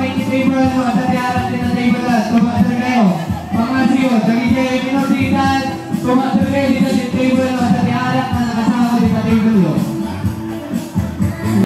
main table mo, sa tiharap din ang table at tumasal kayo. Pamasyo, sa DJ Minositan, tumasal kayo dito sa table mo, sa tiharap na nakasama din sa table mo.